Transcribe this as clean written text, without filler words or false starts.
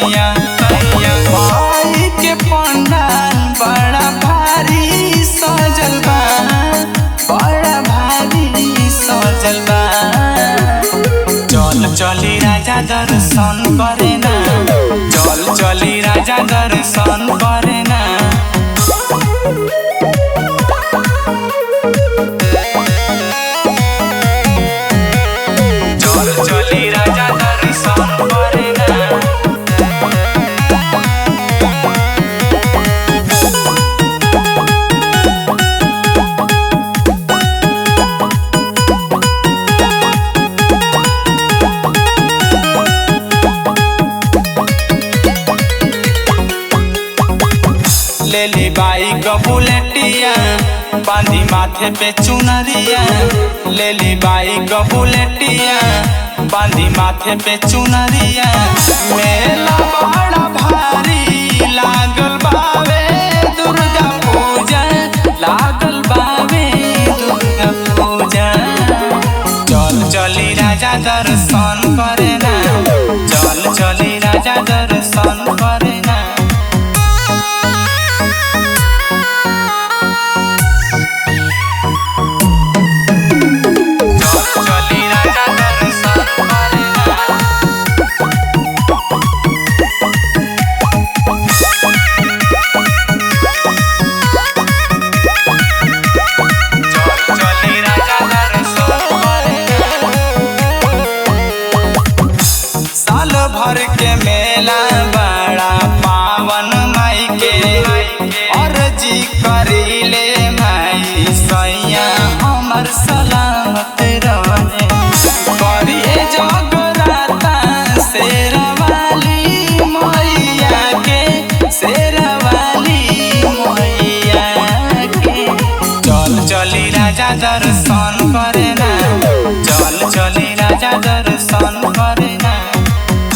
सैया भाई के पंडाल बड़ा भारी सजल बा, बड़ा भारी सजल बा। चल चली राजा दर्शन करे ना, चल चली राजा दर्शन करे ना। चल चली राजा दर्शन करे ना। लेली बाइक बुलेटिया बांधी माथे पे चुनरिया, लेली बाइक बुलेटिया बांधी माथे पे चुनरिया। मेला बड़ा भारी लागल बावे दुर्गा पूजा, लागल बावे दुर्गा पूजा। चल चली राजा दर्शन करे ना, चल चली राजा दर्शन करे ना। साल भर के मेला